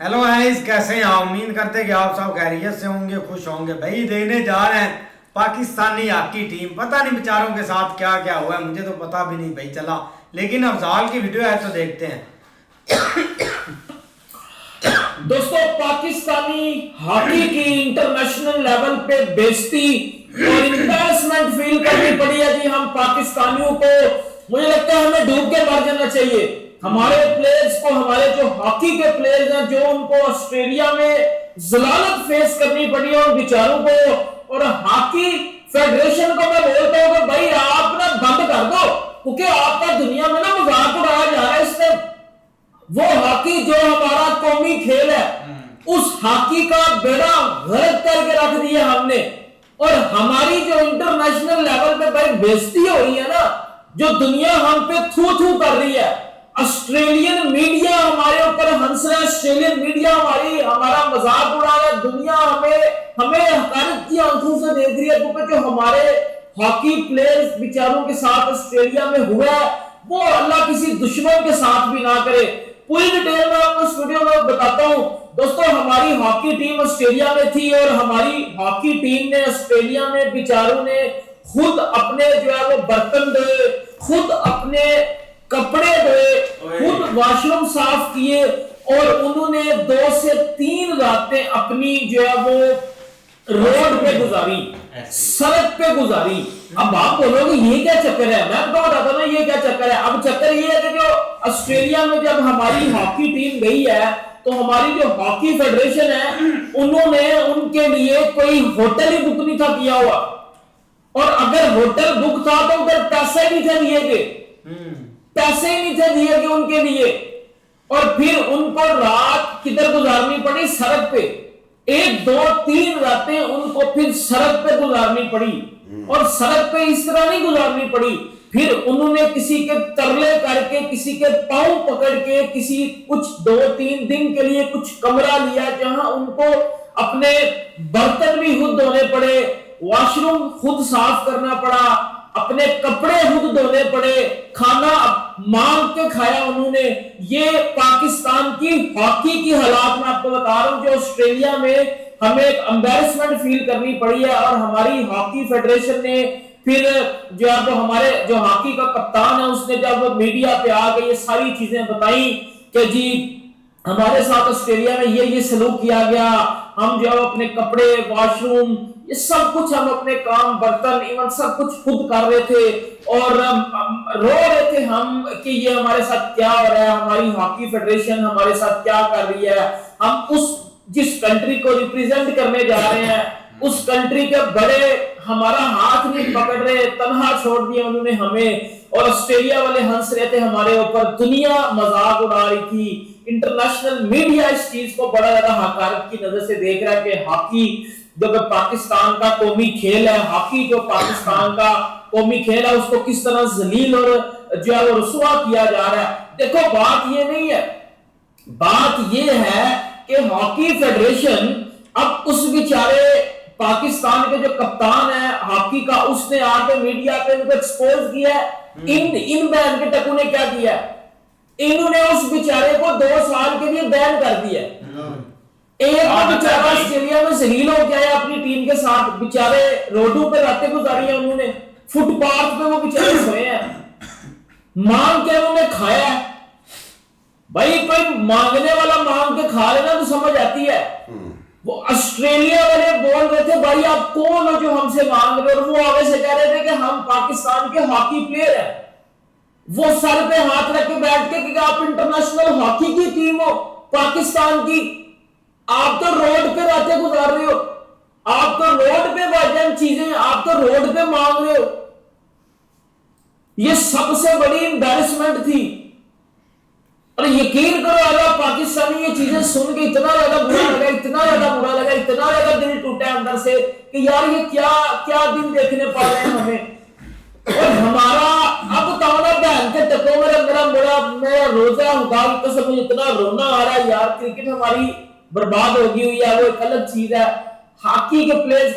Hello guys, कैसे हैं आप? उम्मीद करते हैं कि आप सब खैरियत से होंगे, खुश होंगे। भाई देखने जा रहे हैं पाकिस्तानी हॉकी टीम। पता नहीं बेचारों के साथ क्या क्या हुआ है, मुझे तो पता भी नहीं भाई चला। लेकिन अफजाल की वीडियो है तो देखते हैं। दोस्तों, पाकिस्तानी हॉकी की इंटरनेशनल लेवल पे बेइज्जती और इंपैरेसमेंट फील करनी पड़ी है जी हम पाकिस्तानियों को। मुझे लगता है हमें डूब के मर जाना चाहिए। हमारे प्लेयर्स को, हमारे जो हॉकी के प्लेयर्स हैं, जो उनको ऑस्ट्रेलिया में जलालत फेस करनी पड़ी है उन बेचारों को। और हॉकी फेडरेशन को मैं बोलता हूं कि भाई आप ना बंद कर दो, क्योंकि आपका दुनिया में ना मजाक उड़ाया जा रहा है। इससे वो हॉकी जो हमारा कौमी खेल है, उस हॉकी का बेड़ा गर्क करके रख दिया हमने। और हमारी जो इंटरनेशनल लेवल पे भाई बेइज्जती हो रही है ना, जो दुनिया हम पे थू थू कर रही है। ऑस्ट्रेलियन मीडिया हमारे ऊपर हंस रहा है, ऑस्ट्रेलियन मीडिया हमारा मजाक उड़ा रहा है। दुनिया हमें हकारत की आंखों से देख रही है, क्योंकि जो हमारे हॉकी प्लेयर्स बेचारों के साथ ऑस्ट्रेलिया में हुआ है, वो अल्लाह किसी दुश्मन के साथ भी ना करे। पूरी डिटेल में आपको इस वीडियो में बताता हूं। दोस्तों, हमारी हॉकी टीम ऑस्ट्रेलिया में थी और हमारी हॉकी टीम ने ऑस्ट्रेलिया में बेचारों ने खुद अपने जो है वो बर्तन धोए, खुद अपने कपड़े धोए, खुद वॉशरूम साफ किए और उन्होंने 2 से 3 रातें अपनी जो है वो रोड पे गुजारी, सड़क पे गुजारी। अब आप बोलोगे ये क्या चक्कर है? मैं तो बताता हूं ये क्या चक्कर है। अब चक्कर ये है कि जो ऑस्ट्रेलिया में जब हमारी हॉकी टीम गई है, तो हमारी जो हॉकी फेडरेशन है, उन्होंने उनके लिए कोई होटल ही बुक नहीं था किया हुआ। और अगर होटल बुक था तो उधर पैसे नहीं थे दिए गए, पैसे ही नहीं थे दिए गए उनके लिए। और फिर उनको रात किधर गुजारनी पड़ी? सड़क पे। 1, 2, 3 रातें उनको फिर सड़क पे गुजारनी पड़ी। और सड़क पे इस तरह नहीं गुजारनी पड़ी, फिर उन्होंने किसी के तरले करके, किसी के पांव पकड़ के, किसी कुछ 2-3 दिन के लिए कुछ कमरा लिया, जहां उनको अपने बर्तन भी खुद धोने पड़े, वॉशरूम खुद साफ करना पड़ा, अपने कपड़े खुद धोने पड़े, खाना मांग के खाया उन्होंने। ये पाकिस्तान की हॉकी की हालात मैं आपको बता रहा हूं, जो ऑस्ट्रेलिया में हमें एक एम्बैरेसमेंट फील करनी पड़ी है। और हमारी हॉकी फेडरेशन ने फिर जो है वो हमारे जो हॉकी का कप्तान है, उसने जब मीडिया पे आके ये सारी चीजें बताई कि जी हमारे साथ ऑस्ट्रेलिया में ये सलूक किया गया, हम जो अपने कपड़े, वॉशरूम, ये सब कुछ हम अपने काम, बर्तन, इवन सब कुछ खुद कर रहे थे। और रो रहे थे हम कि ये हमारे साथ क्या हो रहा है, हमारी हॉकी फेडरेशन हमारे साथ क्या कर रही है। हम उस जिस कंट्री को रिप्रेजेंट करने जा रहे हैं, उस कंट्री के बड़े हमारा हाथ नहीं पकड़ रहे, तन्हा छोड़ दिया उन्होंने हमें। और ऑस्ट्रेलिया वाले हंस रहे थे हमारे ऊपर, दुनिया मजाक उड़ा रही थी। इंटरनेशनल मीडिया इस चीज को बड़ा ज्यादा हकारत की नजर से देख रहा है कि हॉकी जो पाकिस्तान का कौमी खेल है, हॉकी जो पाकिस्तान का कौमी खेल है, उसको किस तरह जलील और जो है वो रुसवा किया जा रहा है। देखो, बात ये नहीं है, बात ये है कि हॉकी फेडरेशन अब उस बेचारे पाकिस्तान के जो कप्तान है हॉकी का, उसने आके मीडिया पे उनको एक्सपोज किया है। इन बैन के टकू ने क्या किया? इन्होंने उस बेचारे को 2 साल के लिए बैन कर दिया। एक बेचारा ऑस्ट्रेलिया में जलील हो गया है अपनी टीम के साथ, बेचारे रोडों पे रातें गुजारी है उन्होंने, फुटपाथ पे वो बेचारे सोए हैं, मांग के उन्होंने खाया है। भाई कोई मांगने वाला मांग के खा लेना तो समझ आती है। वो ऑस्ट्रेलिया वाले बोल रहे थे भाई आप कौन हो जो हमसे मांग रहे हो, और वो आगे से कह रहे थे कि हम पाकिस्तान के हॉकी प्लेयर हैं। वो सर पे हाथ रख के बैठ के कि आप इंटरनेशनल हॉकी की टीम हो पाकिस्तान की, आप तो रोड पे रातें गुजार रहे हो, आप तो रोड पे वाजिब चीजें, आप तो रोड पे मांग रहे हो। ये सबसे बड़ी एम्बैरेसमेंट थी। और यकीन करो, अगर पाकिस्तानी ये चीजें सुन के इतना ज्यादा बुरा लगा, इतना ज्यादा बुरा लगा, इतना ज्यादा दिल टूटा अंदर से कि यार ये क्या क्या दिन देखने पा रहे हैं हमें। और हमारा अब बताओ ना, बहन के टको मेरा रोजा खुदा की कसम, मुझे इतना रोना आ रहा है यार। क्रिकेट हमारी बर्बाद होगी हुई है, वो एक अलग चीज है। हॉकी के प्लेयर्स,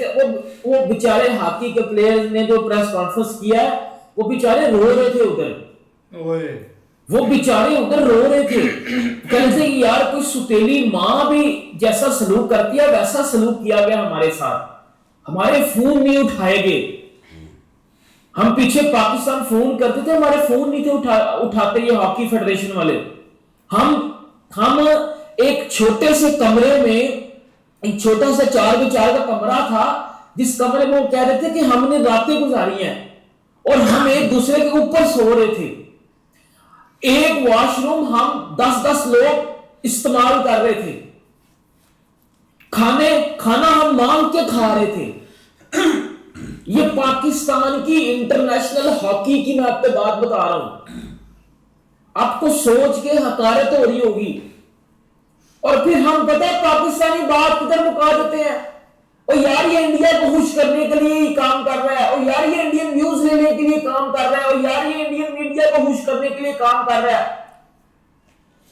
वो बेचारे हॉकी के प्लेयर्स ने जो प्रेस कॉन्फ्रेंस किया है, वो बेचारे रो रहे थे उधर। वो बेचारे उधर रो रहे थे, कह रहे थे कि यार कोई सुतेली माँ भी जैसा सलूक करती है वैसा सलूक किया गया हमारे साथ, हमारे फोन नहीं उठाए गए। हम पीछे पाकिस्तान फोन करते थे, हमारे फोन नहीं थे उठाते ये हॉकी फेडरेशन वाले। हम एक छोटे से कमरे में, एक छोटा सा 4x4 का कमरा था, जिस कमरे में वो कह रहे थे कि हमने रातें गुजारी हैं और हम एक दूसरे के ऊपर सो रहे थे। एक वॉशरूम हम 10-10 लोग इस्तेमाल कर रहे थे, खाना हम मांग के खा रहे थे। ये पाकिस्तान की इंटरनेशनल हॉकी की मैं आपको बात बता रहा हूं, आपको सोच के हकारत हो रही होगी। और फिर हम पता है पाकिस्तानी बात किधर मुका देते हैं, और यार ये इंडिया को खुश करने के लिए ही काम कर रहा है, और यार ये इंडियन व्यूज लेने के लिए काम कर रहा है, और यार ये इंडियन मीडिया को खुश करने के लिए काम कर रहा है।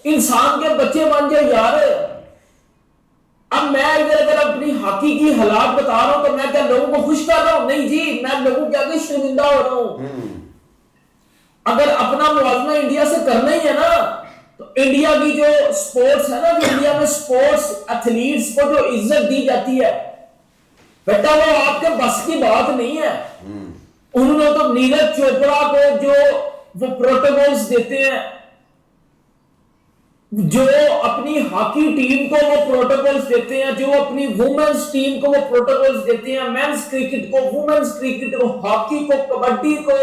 इंसान के बच्चे बन जाए यार। अब मैं अगर अपनी हॉकी की हालात बता रहा हूं तो मैं क्या लोगों को खुश कर रहा हूं? नहीं जी, मैं लोगों के आगे शर्मिंदा हो रहा हूं। अगर अपना मुआवजा इंडिया से करना ही है ना, तो इंडिया की जो स्पोर्ट्स है ना, जो इंडिया में स्पोर्ट्स एथलीट्स को जो इज्जत दी जाती है बेटा, वो आपके बस की बात नहीं है। उन्होंने तो नीरज चोपड़ा को जो वो प्रोटोकॉल्स देते हैं, जो अपनी हॉकी टीम को वो प्रोटोकॉल्स देते हैं, जो अपनी वुमेन्स टीम को वो प्रोटोकॉल्स देते हैं, मेंस क्रिकेट को, वुमेन्स क्रिकेट को, हॉकी को, कबड्डी को,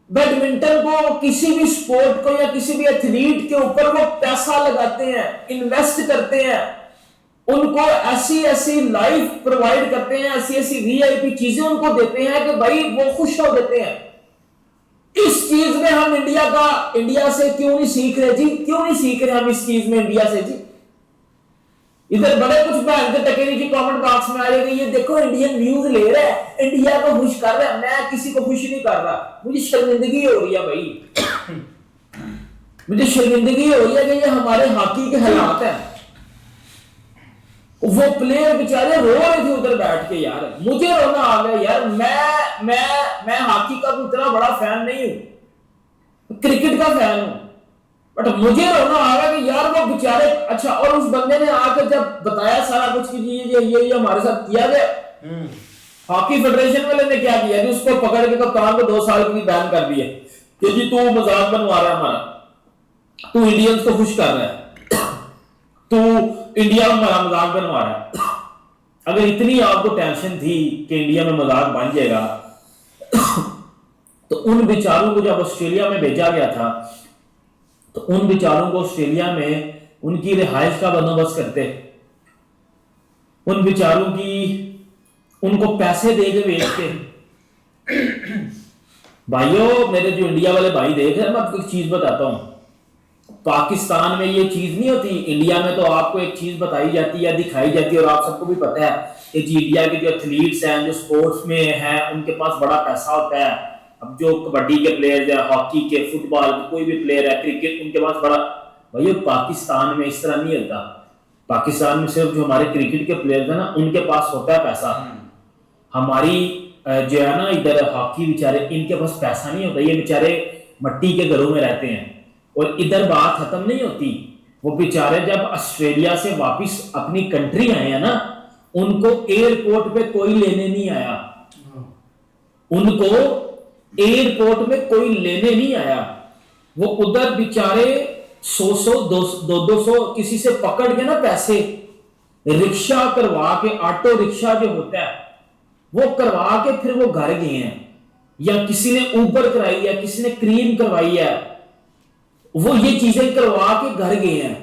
बैडमिंटन को, किसी भी स्पोर्ट को या किसी भी एथलीट के ऊपर वो पैसा लगाते हैं, इन्वेस्ट करते हैं, उनको ऐसी ऐसी लाइफ प्रोवाइड करते हैं, ऐसी ऐसी वीआईपी चीजें उनको देते हैं कि भाई वो खुश हो देते हैं। इस चीज में हम इंडिया से क्यों नहीं सीख रहे जी? क्यों नहीं सीख रहे हम इस चीज में इंडिया से जी? इधर बड़े कुछ बहन के टकेरी जी कमेंट बॉक्स में आ रहे हैं, ये देखो इंडियन व्यूज ले रहा है, इंडिया को खुश कर रहा है। मैं किसी को खुश नहीं कर रहा, मुझे शर्मिंदगी हो रही है भाई, मुझे शर्मिंदगी हो रही है कि ये हमारे हॉकी के हालात है। वो प्लेयर बेचारे रो रहे थे उधर बैठ के यार, मुझे रोना आ गया यार। मैं हॉकी का इतना बड़ा फैन नहीं हूं, क्रिकेट का फैन हूं, बट मुझे रोना आ गया कि यार वो बेचारे। अच्छा, और उस बंदे ने आकर जब बताया सारा कुछ कि ये हमारे साथ किया गया, हॉकी फेडरेशन वाले ने क्या किया कि उसको पकड़ के कप्तान को 2 साल की बैन कर दिया कि जी तू मजाक बनवा रहा है हमारा, तू इंडियंस को खुश कर रहा है, तू इंडिया में हमारा मजाक बनवा रहा है। अगर इतनी आपको टेंशन थी कि इंडिया में मजाक बन जाएगा तो उन बेचारों को जब ऑस्ट्रेलिया में भेजा गया था, तो उन बेचारों को ऑस्ट्रेलिया में उनकी रिहाइश का बंदोबस्त करते, उन बेचारों की उनको पैसे दे के भेजते। भाइयों, मेरे जो इंडिया वाले भाई देख रहे हैं, मैं आपको एक चीज बताता हूं, पाकिस्तान में ये चीज नहीं होती। इंडिया में तो आपको एक चीज बताई जाती है, दिखाई जाती है, और आप सबको भी पता है कि इंडिया के जो एथलीट्स हैं, जो स्पोर्ट्स में हैं, उनके पास बड़ा पैसा होता है। अब जो कबड्डी के प्लेयर्स हैं, हॉकी के, फुटबॉल के, कोई भी प्लेयर है, क्रिकेट, उनके पास बड़ा। भैया पाकिस्तान में इस तरह नहीं होता। पाकिस्तान में सिर्फ जो हमारे क्रिकेट के प्लेयर्स हैं ना, उनके पास होता है पैसा। हमारी जो है ना इधर हॉकी बेचारे, इनके पास पैसा नहीं होता, ये बेचारे मट्टी के घरों में रहते हैं। और इधर बात खत्म नहीं होती, वो बेचारे जब ऑस्ट्रेलिया से वापस अपनी कंट्री आए हैं ना, उनको एयरपोर्ट पे कोई लेने नहीं आया, उनको एयरपोर्ट में कोई लेने नहीं आया। वो उधर बेचारे 100 200 किसी से पकड़ के ना पैसे रिक्शा करवा के, ऑटो रिक्शा जो होता है वो करवा के फिर वो घर गए हैं, या किसी ने ऊबर कराई है, किसी ने क्रीम करवाई है, वो ये चीजें करवा के घर गए हैं,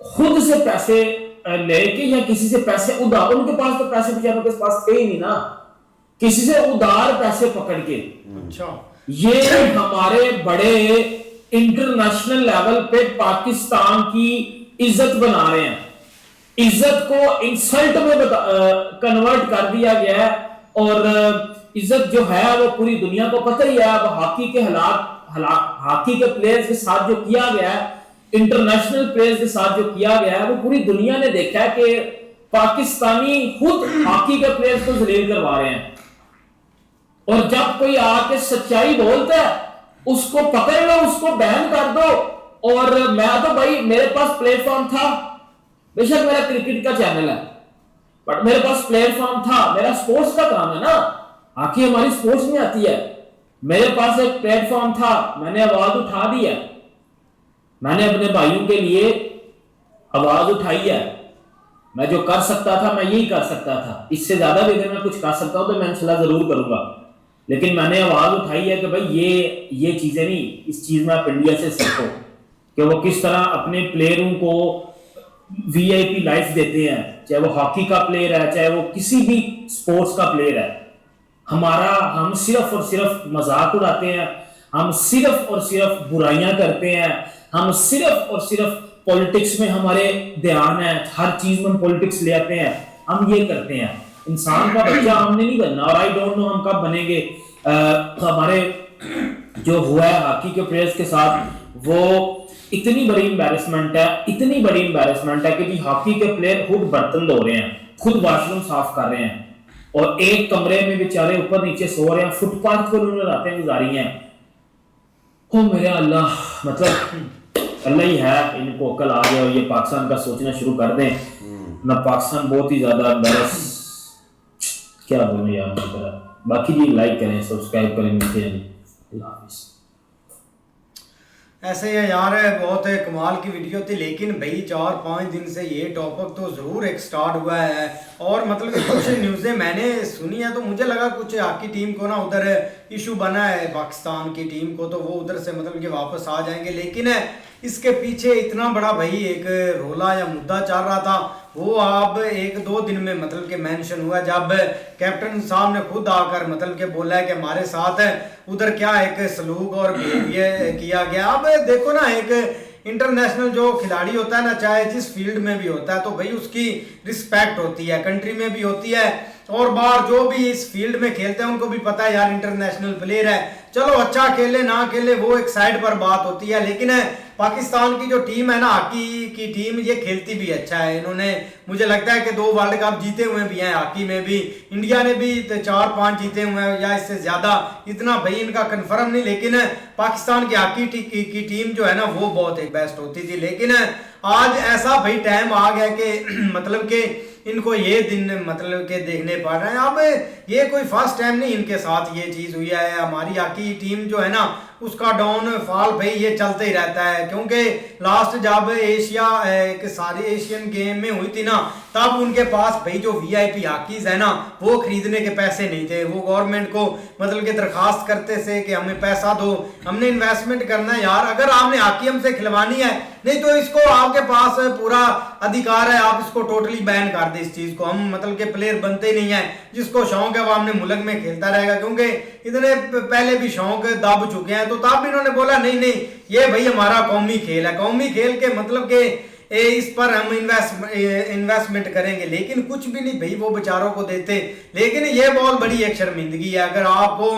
खुद से पैसे लेके या किसी से पैसे उधार। उनके पास तो पैसे बेचारों के पास थे ही नहीं ना, किसी से उधार पैसे पकड़ के। अच्छा, ये हमारे बड़े इंटरनेशनल लेवल पे पाकिस्तान की इज्जत बना रहे हैं, इज्जत को इंसल्ट में कन्वर्ट कर दिया गया है। और इज्जत जो है वो पूरी दुनिया को पता ही है। अब हॉकी के हॉकी के प्लेयर्स के साथ जो किया गया है, इंटरनेशनल प्लेयर्स के साथ जो किया गया है, वो पूरी दुनिया ने देखा है कि पाकिस्तानी खुद हॉकी के प्लेयर्स को जलील करवा रहे हैं। और जब कोई आके सच्चाई बोलता है उसको पकड़ लो, उसको बैन कर दो। और मैं तो भाई, मेरे पास प्लेटफॉर्म था, बेशक मेरा क्रिकेट का चैनल है, बट मेरे पास प्लेटफॉर्म था, मेरा स्पोर्ट्स का काम है ना, आखिर हमारी स्पोर्ट्स में आती है। मेरे पास एक प्लेटफॉर्म था, मैंने आवाज उठा दी है, मैंने अपने भाइयों के लिए आवाज उठाई है। मैं जो कर सकता था मैं यही कर सकता था, इससे ज्यादा भी अगर मैं कुछ कर सकता हूं तो मैं इंशाल्लाह जरूर करूंगा। लेकिन मैंने आवाज उठाई है कि भाई ये चीजें नहीं, इस चीज में आप इंडिया से सीखो कि वो किस तरह अपने प्लेयरों को वीआईपी लाइफ देते हैं, चाहे वो हॉकी का प्लेयर है, चाहे वो किसी भी स्पोर्ट्स का प्लेयर है। हम सिर्फ और सिर्फ मजाक उड़ाते हैं, हम सिर्फ और सिर्फ बुराइयां करते हैं, हम सिर्फ और सिर्फ पॉलिटिक्स में हमारे ध्यान है, हर चीज में हम पॉलिटिक्स ले आते हैं, हम ये करते हैं। इंसान का बच्चा हमने नहीं बनना, और आई डोंट नो हम कब बनेंगे। हमारे जो हुआ है हॉकी के प्लेयर्स के साथ, वो इतनी बड़ी एम्बैरेसमेंट है, इतनी बड़ी एम्बैरेसमेंट है कि जी हॉकी के प्लेयर खुद बर्तन धो रहे हैं, खुद वॉशरूम साफ कर रहे हैं, और एक कमरे में बेचारे ऊपर नीचे सो रहे हैं, फुटपाथ पर उन्होंने रातें गुजारी हैं। ओ मेरे अल्लाह, मतलब अल्लाह ही है, इनको अकल आ गया और ये पाकिस्तान का सोचना शुरू कर दें ना। पाकिस्तान बहुत ही ज्यादा एम्बैरस, क्या बोलूं यार मेरी तरह। बाकी जी लाइक करें, सब्सक्राइब करें, नीचे अल्लाह हाफिज़। ऐसे ही यार बहुत कमाल की वीडियो थी, लेकिन भाई 4-5 दिन से ये टॉपिक तो ज़रूर एक स्टार्ट हुआ है, और मतलब कि कुछ न्यूज़ें मैंने सुनी है तो मुझे लगा कुछ हॉकी टीम को ना उधर इशू बना है पाकिस्तान की टीम को, तो वो उधर से मतलब कि वापस आ जाएंगे। लेकिन इसके पीछे इतना बड़ा भाई एक रोला या मुद्दा चल रहा था, वो अब 1-2 दिन में मतलब कि मेंशन हुआ, जब कैप्टन साहब ने खुद आकर मतलब कि बोला है कि हमारे साथ उधर क्या एक सलूक और बिहेवियर किया गया। अब देखो ना, एक इंटरनेशनल जो खिलाड़ी होता है ना, चाहे जिस फील्ड में भी होता है, तो भाई उसकी रिस्पेक्ट होती है, कंट्री में भी होती है, और बाहर जो भी इस फील्ड में खेलते हैं उनको भी पता है यार इंटरनेशनल प्लेयर है, चलो अच्छा खेले ना खेले वो एक साइड पर बात होती है। लेकिन पाकिस्तान की जो टीम है ना, हॉकी की टीम, ये खेलती भी अच्छा है। इन्होंने मुझे लगता है कि 2 वर्ल्ड कप जीते हुए भी हैं हॉकी में भी, इंडिया ने भी 4-5 जीते हुए हैं या इससे ज्यादा, इतना भाई इनका कंफर्म नहीं। लेकिन पाकिस्तान की हॉकी की टीम जो है ना, वो बहुत एक बेस्ट होती थी। लेकिन आज ऐसा भाई टाइम आ गया कि मतलब कि इनको ये दिन मतलब के देखने पड़ रहे हैं। अब ये कोई फर्स्ट टाइम नहीं इनके साथ ये चीज हुई है। हमारी हॉकी टीम जो है ना, उसका डाउन फॉल भाई ये चलते ही रहता है, क्योंकि लास्ट जब एशिया के सारे एशियन गेम में हुई थी ना, तब उनके पास भाई जो वीआईपी हॉकीज है ना, वो खरीदने के पैसे नहीं थे। वो गवर्नमेंट को मतलब कि दरखास्त करते थे कि हमें पैसा दो, हमने इन्वेस्टमेंट करना है यार, अगर आपने हॉकी हमसे खिलवानी है, नहीं तो इसको आपके पास पूरा अधिकार है, आप इसको टोटली बैन कर दे इस चीज को। हम मतलब के प्लेयर बनते ही नहीं है, जिसको शौक है वो हमने मुल्क में खेलता रहेगा, क्योंकि इतने पहले भी शौक दब चुके हैं। तो तब भी इन्होंने बोला नहीं नहीं, ये भाई हमारा कौमी खेल है, कौमी खेल के मतलब के इस पर हम इन्वेस्टमेंट करेंगे। लेकिन कुछ भी नहीं भाई वो बेचारों को देते। लेकिन ये बहुत बड़ी एक शर्मिंदगी है, अगर आपको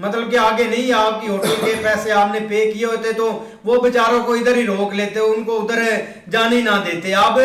मतलब कि आगे नहीं, आपकी होटल के पैसे आपने पे किए होते तो वो बेचारों को इधर ही रोक लेते, उनको उधर जाने ही ना देते। अब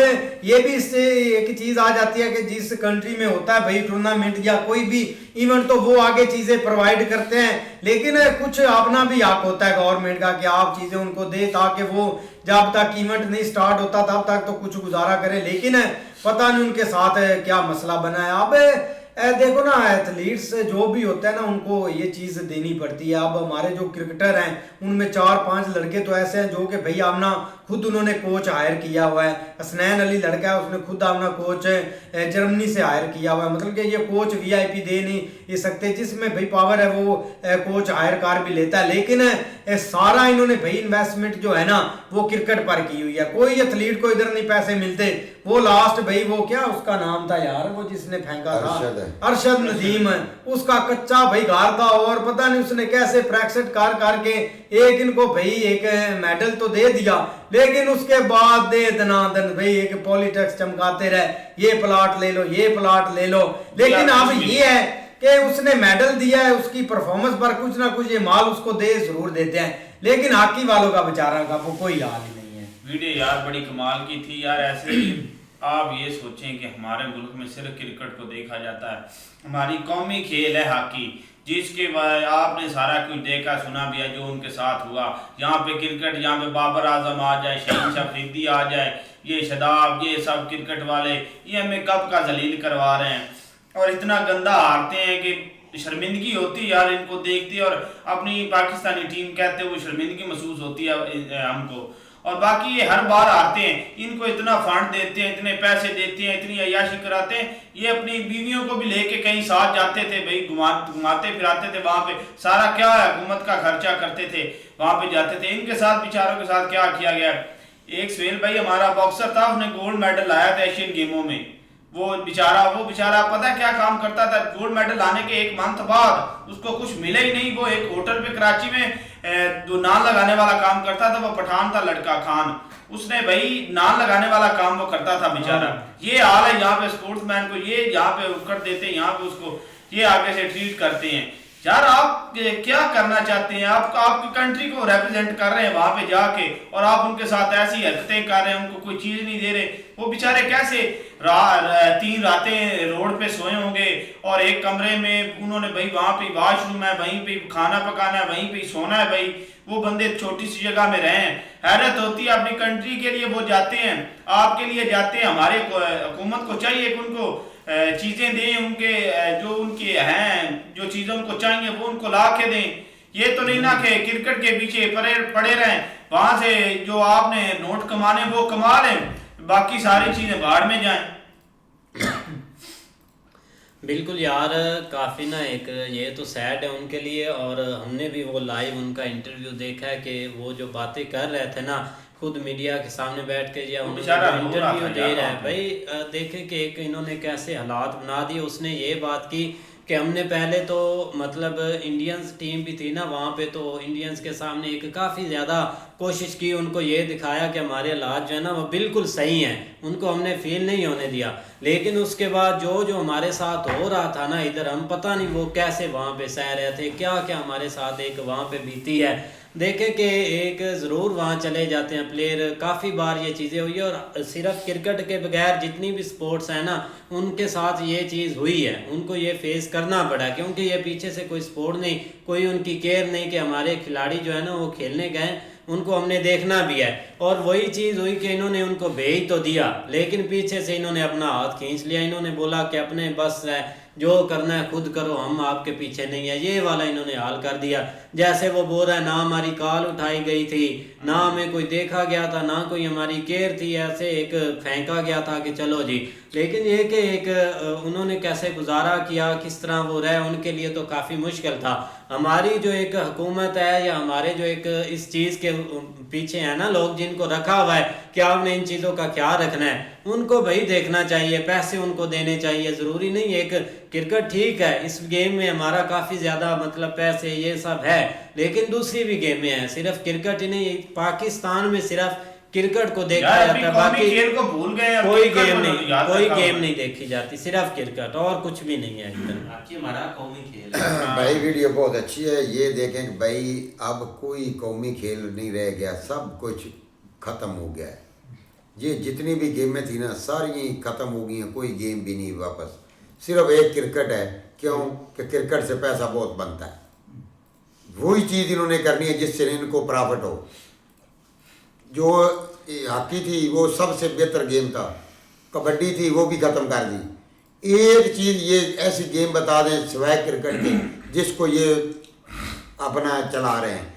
ये भी इससे एक चीज आ जाती है कि जिस कंट्री में होता है भाई टूर्नामेंट या कोई भी इवेंट, तो वो आगे चीजें प्रोवाइड करते हैं। लेकिन कुछ अपना भी हक होता है गवर्नमेंट का कि आप चीजें उनको दे, ताकि वो जब तक इवेंट नहीं स्टार्ट होता तब तक तो कुछ गुजारा करे। लेकिन पता नहीं उनके साथ क्या मसला बना है। अब देखो ना, एथलीट्स जो भी होता है ना, उनको ये चीज देनी पड़ती है। अब हमारे जो क्रिकेटर हैं उनमें 4-5 लड़के तो ऐसे हैं जो कि भाई अपना खुद उन्होंने कोच हायर किया हुआ है। हसनैन अली लड़का है, उसने खुद अपना कोच जर्मनी से हायर किया हुआ है। मतलब कि ये कोच वीआईपी दे नहीं सकते, जिसमें भाई पावर है वो कोच हायर कर भी लेता है। लेकिन सारा इन्होंने भाई इन्वेस्टमेंट जो है ना, वो क्रिकेट पर की हुई है। कोई एथलीट को इधर नहीं पैसे मिलते। वो लास्ट भाई वो क्या उसका नाम था यार, वो जिसने फेंका था, अरशद नदीम, उसका कच्चा भाई घर था, और पता नहीं उसने कैसे प्रैक्टिस कर करके एक इनको भाई एक मेडल तो दे दिया। लेकिन उसके बाद दे दनादन भाई एक पॉलिटिक्स चमकाते रहे, ये प्लाट ले लो, ये प्लाट ले लो। लेकिन अब ये है कि उसने मेडल दिया है, उसकी परफॉर्मेंस पर कुछ ना कुछ ये माल उसको दे जरूर देते हैं। लेकिन हॉकी वालों का बेचारा का वो कोई हाल ही नहीं है। वीडियो यार बड़ी कमाल की थी यार। ऐसे आप ये सोचें कि हमारे मुल्क में सिर्फ क्रिकेट को देखा जाता है, हमारी कौमी खेल है हॉकी। आपने सारा कुछ देखा सुना भी है जो उनके साथ हुआ। यहाँ पे क्रिकेट, यहाँ पे बाबर आजम आ जाए, शहीन शाह अफरीदी आ जाए, ये शदाब, ये सब क्रिकेट वाले ये हमें कब का जलील करवा रहे हैं और इतना गंदा हारते हैं कि शर्मिंदगी होती है यार इनको देखते, और अपनी पाकिस्तानी टीम कहते हुए शर्मिंदगी महसूस होती है हमको। और बाकी ये हर बार आते हैं, इनको इतना फंड देते हैं, इतने पैसे देते हैं, इतनी अय्याशी कराते हैं। ये अपनी बीवियों को भी लेके कहीं साथ जाते थे भाई, घुमाते फिराते थे, वहां पे सारा क्या है हुकूमत का खर्चा करते थे, वहां पे जाते थे। इनके साथ बेचारों के साथ क्या किया गया। एक सुहेल भाई हमारा बॉक्सर था, उसने गोल्ड मेडल लाया था एशियन गेमों में। वो बेचारा पता है क्या काम करता था, गोल्ड मेडल लाने के 1 मंथ बाद उसको कुछ मिला ही नहीं। वो एक होटल पे कराची में जो नान लगाने वाला काम करता था, वो पठान था लड़का खान, उसने भाई नान लगाने वाला काम वो करता था बेचारा। ये हाल है यहाँ पे स्पोर्ट्समैन को, ये यहाँ पे उकड़ देते हैं, यहाँ पे उसको ये आगे से ट्रीट करते हैं। यार आप क्या करना चाहते हैं, आप आपकी कंट्री को रिप्रेजेंट कर रहे हैं वहां पे जाके, और आप उनके साथ ऐसी हरकतें कर रहे हैं, उनको कोई चीज नहीं दे रहे। वो बेचारे कैसे 3 रातें रोड पे सोए होंगे और एक कमरे में उन्होंने भाई वहां पे वॉशरूम है, वहीं पे खाना पकाना है, वहीं पे सोना है भाई। वो बंदे छोटी सी जगह में रहे हैं। हैरत होती है, अपनी कंट्री के लिए वो जाते हैं, आपके लिए जाते हैं। हमारे हुकूमत को चाहिए कि उनको चीजें दें, उनके जो उनके हैं जो चीजें उनको चाहिए वो उनको ला के दें। ये तो नहीं ना कि क्रिकेट के पीछे पड़े रहें, वहां से जो आपने नोट कमाने वो कमा लें, बाकी सारी चीजें बाहर में जाएं। बिल्कुल यार, काफ़ी ना एक ये तो सैड है उनके लिए। और हमने भी वो लाइव उनका इंटरव्यू देखा है कि वो जो बातें कर रहे थे ना, खुद मीडिया के सामने बैठ के या उन्होंने इंटरव्यू दे रहा है भाई, देखे कि एक इन्होंने कैसे हालात बना दिए। उसने ये बात की कि हमने पहले तो मतलब इंडियंस टीम भी थी ना वहाँ पे, तो इंडियंस के सामने एक काफ़ी ज़्यादा कोशिश की, उनको ये दिखाया कि हमारे हालात जो है ना वो बिल्कुल सही हैं, उनको हमने फील नहीं होने दिया। लेकिन उसके बाद जो हमारे साथ हो रहा था ना इधर, हम पता नहीं वो कैसे वहाँ पे सह रहे थे, क्या क्या हमारे साथ एक वहाँ पे बीती है। देखें कि एक ज़रूर वहाँ चले जाते हैं प्लेयर, काफ़ी बार ये चीज़ें हुई है। और सिर्फ क्रिकेट के बगैर जितनी भी स्पोर्ट्स हैं ना उनके साथ ये चीज़ हुई है, उनको ये फेस करना पड़ा, क्योंकि ये पीछे से कोई सपोर्ट नहीं, कोई उनकी केयर नहीं कि हमारे खिलाड़ी जो है ना वो खेलने गए, उनको हमने देखना भी है। और वही चीज़ हुई कि इन्होंने उनको भेज तो दिया, लेकिन पीछे से इन्होंने अपना हाथ खींच लिया। इन्होंने बोला कि अपने बस है, जो करना है खुद करो, हम आपके पीछे नहीं है। ये वाला इन्होंने हाल कर दिया। जैसे वो बोल रहा है ना हमारी कॉल उठाई गई थी, ना हमें कोई देखा गया था, ना कोई हमारी केयर थी, ऐसे एक फेंका गया था कि चलो जी। लेकिन ये कि एक उन्होंने कैसे गुजारा किया, किस तरह वो रहे, उनके लिए तो काफ़ी मुश्किल था। हमारी जो एक हुकूमत है या हमारे जो एक इस चीज़ के पीछे है ना लोग जिनको रखा हुआ है कि आपने इन चीज़ों का ख्याल रखना है, उनको भाई देखना चाहिए, पैसे उनको देने चाहिए। ज़रूरी नहीं एक क्रिकेट ठीक है, इस गेम में हमारा काफ़ी ज़्यादा मतलब पैसे ये सब है, लेकिन दूसरी भी गेमें हैं, सिर्फ क्रिकेट ही नहीं। पाकिस्तान में सिर्फ क्रिकेट को देखा जाता है, बाकी खेल को भूल गए, कोई गेम नहीं देखी जाती, सिर्फ क्रिकेट और कुछ भी नहीं है इधर। हमारा कौमी खेल है भाई। वीडियो बहुत अच्छी है, ये देखें कि भाई अब कोई कौमी खेल नहीं रह गया, सब कुछ खत्म हो गया है। ये जितनी भी गेमें थी ना सारी खत्म हो गई हैं, कोई गेम भी नहीं वापस, सिर्फ एक क्रिकेट है। क्यों कि क्रिकेट से पैसा बहुत बनता है, वही चीज़ इन्होंने करनी है जिससे इनको प्रॉफिट हो। जो हॉकी थी वो सबसे बेहतर गेम था, कबड्डी थी वो भी ख़त्म कर दी। एक चीज़ ये ऐसी गेम बता दें सिवाय क्रिकेट के जिसको ये अपना चला रहे हैं।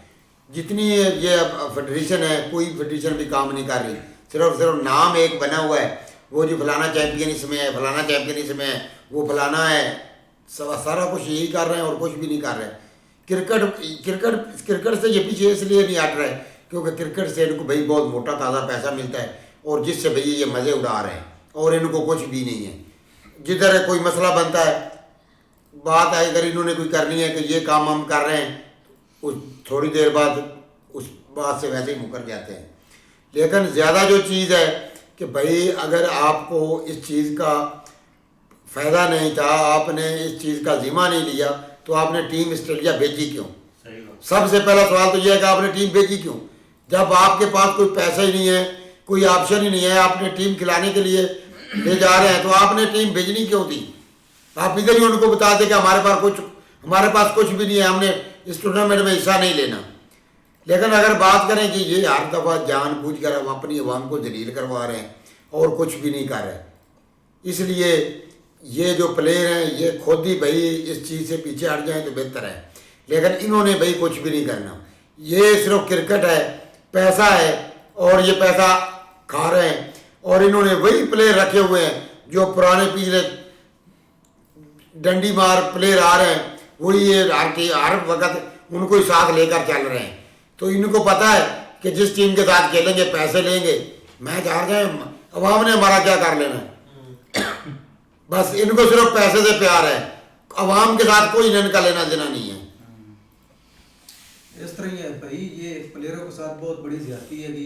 जितनी ये फेडरेशन है, कोई फेडरेशन भी काम नहीं कर रही, सिर्फ नाम एक बना हुआ है, वो जो फलाना चैंपियन इसमें है, फलाना चैंपियन इसमें है, वो फलाना है, सारा कुछ यही कर रहे हैं और कुछ भी नहीं कर रहे हैं। क्रिकेट से ये पीछे इसलिए नहीं हट रहे क्योंकि क्रिकेट से इनको भाई बहुत मोटा ताज़ा पैसा मिलता है, और जिससे भैया ये मज़े उड़ा रहे हैं और इनको कुछ भी नहीं है। जिधर कोई मसला बनता है, बात है अगर इन्होंने कोई करनी है कि ये काम हम कर रहे हैं, उस थोड़ी देर बाद उस बात से वैसे ही मुकर जाते हैं। लेकिन ज़्यादा जो चीज़ है कि भाई अगर आपको इस चीज़ का फ़ायदा नहीं था, आपने इस चीज़ का ज़िम्मा नहीं लिया, तो आपने टीम ऑस्ट्रेलिया भेजी क्यों? सबसे पहला सवाल तो यह है कि आपने टीम भेजी क्यों? जब आपके पास कोई पैसा ही नहीं है, कोई ऑप्शन ही नहीं है, आपने टीम खिलाने के लिए ले जा रहे हैं, तो आपने टीम भेजनी क्यों थी? आप इधर ही उनको बताते कि हमारे पास कुछ हमारे पास कुछ भी नहीं है, हमने इस टूर्नामेंट में हिस्सा नहीं लेना। लेकिन अगर बात करें कि ये हर दफ़ा जानबूझकर हम अपनी अवाम को जलील करवा रहे हैं और कुछ भी नहीं कर रहे, इसलिए ये जो प्लेयर हैं ये खुद ही भाई इस चीज़ से पीछे हट जाएं तो बेहतर है। लेकिन इन्होंने भाई कुछ भी नहीं करना, ये सिर्फ क्रिकेट है, पैसा है और ये पैसा खा रहे हैं। और इन्होंने वही प्लेयर रखे हुए हैं जो पुराने पिछले डंडी मार प्लेयर आ रहे हैं, वही ये हर वक्त उनको ही साथ लेकर चल रहे हैं। तो इनको पता है कि जिस टीम के साथ खेलेंगे पैसे लेंगे, मैच हार जाए अवाम ने हमारा क्या कर लेना है। बस इनको सिर्फ पैसे से प्यार है, अवाम के साथ कोई इनका लेना देना नहीं है। इस तरह ही है भाई, ये प्लेयरों के साथ बहुत बड़ी ज्यादती है कि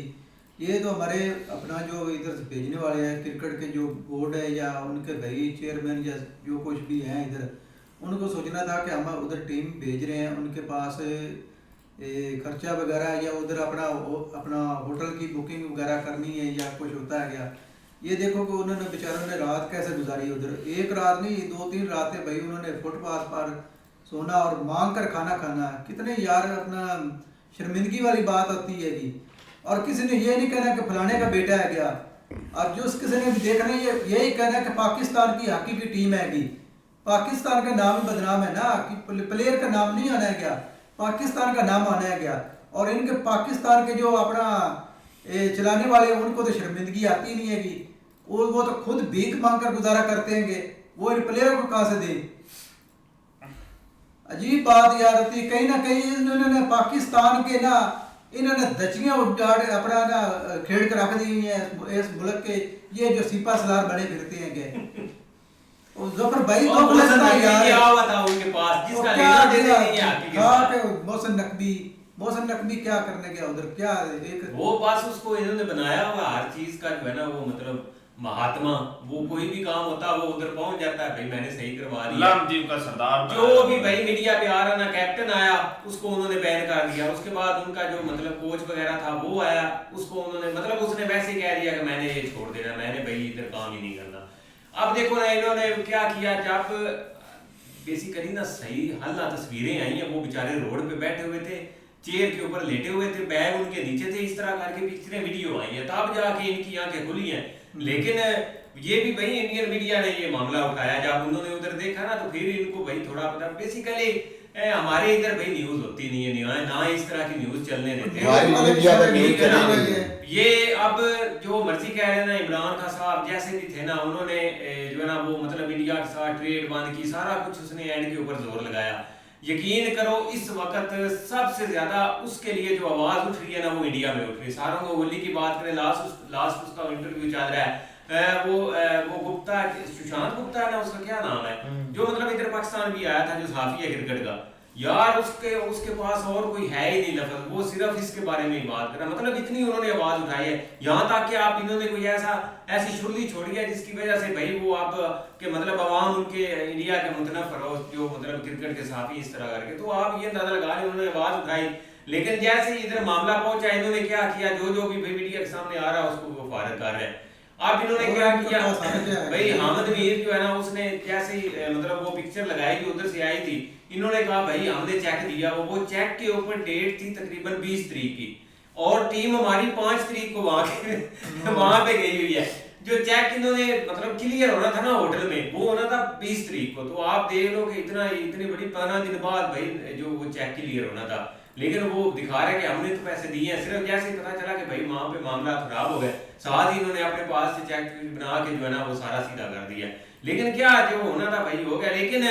ये तो हमारे अपना जो इधर से भेजने वाले हैं क्रिकेट के जो बोर्ड है या उनके भाई चेयरमैन या जो कुछ भी हैं इधर, उनको सोचना था कि हम उधर टीम भेज रहे हैं, उनके पास खर्चा वगैरह या उधर अपना होटल की बुकिंग वगैरह करनी है या कुछ होता है क्या। ये देखो कि उन्होंने बेचारों ने रात कैसे गुजारी उधर, एक रात नहीं 2-3 रातें भाई उन्होंने फुटपाथ पर सोना और मांग कर खाना खाना। कितने यार अपना शर्मिंदगी वाली बात होती है कि, और किसी ने ये नहीं कहना कि फलाने का बेटा है क्या, और जो किसी ने भी देखना ये यही कहना कि पाकिस्तान की हॉकी की टीम है कि पाकिस्तान का नाम ही बदनाम है ना, कि प्लेयर का नाम नहीं आना है क्या, पाकिस्तान का नाम आना है क्या। और इनके पाकिस्तान के जो अपना चलाने वाले उनको तो शर्मिंदगी आती नहीं है कि वो तो खुद भीख मांग कर गुजारा करते हैं, वो इन प्लेयरों को कहाँ से दें। अजीब बात यार होती, कहीं ना कहीं इन्होंने पाकिस्तान के ना इन्होंने दचियां उजाड़ अपना ना खेड़ कर रख दी हुई है इस मुल्क के, ये जो सिपा सलार बने फिरते हैं के जफर भाई तो लगता है यार क्या हुआ था उनके पास जिसका लेना देना नहीं है हॉकी के साथ। मौसम नकवी क्या करने गया उधर, क्या एक वो पास उसको इन्होंने बनाया हुआ हर चीज का जो है ना, वो मतलब महात्मा, वो कोई भी काम होता है वो उधर पहुंच जाता है, भाई मैंने सही करवा दिया। लामदीव का सरदार जो भी भाई मीडिया पे आ रहा ना, कैप्टन आया उसको उन्होंने बैन कर दिया, उसके बाद उनका जो मतलब कोच वगैरह था वो आया, उसको उन्होंने मतलब उसने वैसे ही कह दिया कि मैंने ये छोड़ देना, मैंने भाई इधर काम ही नहीं करना। अब देखो ना इन्होंने क्या किया, जब बेसिकली ना सही हल्ला तस्वीरें आई हैं, वो बेचारे रोड पे बैठे हुए थे, चेयर के ऊपर लेटे हुए थे, बैग उनके नीचे थे, इस तरह करके पिक्चरें वीडियो आई हैं, तब जाके इनकी आंखें खुली हैं। लेकिन ये भी भाई इंडियन मीडिया ने ये मामला उठाया, जब उन्होंने उधर देखा ना तो फिर इनको भाई थोड़ा पता, बेसिकली हमारे इधर भाई न्यूज होती नहीं है, ना इस तरह की न्यूज चलने देते हैं। ये अब जो मर्जी कह रहे हैं ना, इमरान खान साहब जैसे भी थे ना, उन्होंने जो है ना वो मतलब इंडिया के साथ ट्रेड बंद की, सारा कुछ उसने एंड के ऊपर जोर लगाया। यकीन करो इस वक्त सबसे ज्यादा उसके लिए जो आवाज उठ रही है ना, वो इंडिया में उठ रही है। सारों को गोली की बात करें, लास्ट उसका इंटरव्यू चल रहा है, वो गुप्ता, सुशांत गुप्ता है ना, उसका क्या नाम है, जो मतलब इधर पाकिस्तान भी आया था, जो सहाफी है क्रिकेट का यार, उसके पास और कोई है ही नहीं लफ्ज, वो सिर्फ इसके बारे में ही बात कर रहा, मतलब इतनी उन्होंने आवाज उठाई है। यहाँ तक कि आप इन्होंने कोई ऐसी शुरुआत छोड़ी है जिसकी वजह से भाई वो आप के मतलब अवाम उनके इंडिया के मुतनफर हो, जो मतलब क्रिकेट के साफी इस तरह करके, तो आप ये अंदाजा लगा रहे उन्होंने आवाज उठाई। लेकिन जैसे ही इधर मामला पहुंचा, इन्होंने क्या किया, जो भी मीडिया के सामने आ रहा है उसको वो फारिग कर रहे हैं। अब इन्होंने क्या किया भाई, हामिद मीर जो है ना, उसने जैसे ही मतलब वो पिक्चर लगाई जो उधर से आई थी, इन्होंने कहा भाई हमने चेक दिया, वो चेक के ऊपर डेट थी तकरीबन 20 तारीख की, और टीम हमारी 5 तारीख को वहां पे गई हुई है। जो चेक इन्होंने मतलब क्लियर होना था ना होटल में, वो होना था 20 तारीख को। तो आप देख लो कि इतनी बड़ी 15 दिन बाद भाई जो वो चेक क्लियर होना था, लेकिन वो दिखा रहे कि हमने तो पैसे दिए हैं। सिर्फ जैसे ही पता चला कि भाई वहां पे मामला खराब हो गया, साथ ही इन्होंने अपने पास से चेक बना के जो है ना वो सारा सीधा कर दिया। लेकिन क्या जो होना था भाई हो गया। लेकिन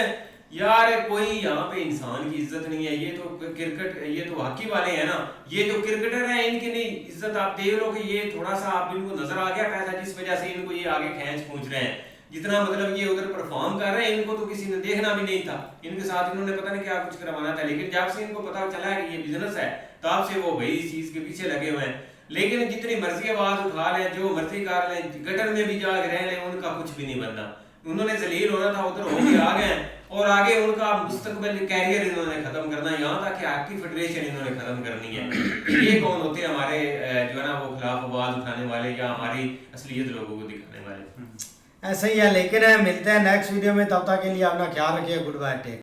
यार कोई यहाँ पे इंसान की इज्जत नहीं है, ये तो क्रिकेट, ये तो हॉकी वाले हैं ना, ये जो क्रिकेटर हैं इनकी नहीं इज्जत। आप देख लो कि ये थोड़ा सा आप इनको नजर आ गया पैसा, जिस वजह से इनको ये आगे खींच पूछ रहे हैं, जितना मतलब ये उधर परफॉर्म कर रहे हैं, इनको तो किसी ने देखना भी नहीं था, इनके साथ इन्होंने पता नहीं क्या कुछ करवाना था। लेकिन जब से इनको पता चला कि ये बिजनेस है, तब से वो भाई इस चीज के पीछे लगे हुए हैं। लेकिन जितनी मर्जी आवाज उठा लें, जो मर्जी कर लें, गटर में भी जाग रह लें, उनका कुछ भी नहीं बनना। उन्होंने जलील होना था, उधर होके आ गए, और आगे उनका मुस्तकबिल कैरियर इन्होंने खत्म करना, यहाँ तक कि हॉकी फेडरेशन इन्होंने खत्म करनी है। ये कौन होते हैं हमारे जो है ना वो खिलाफ आवाज उठाने वाले या हमारी असलियत लोगों को दिखाने वाले। ऐसा ही है। लेकिन मिलते हैं नेक्स्ट वीडियो में, तब तक के लिए अपना ख्याल रखिए। Good bye, take.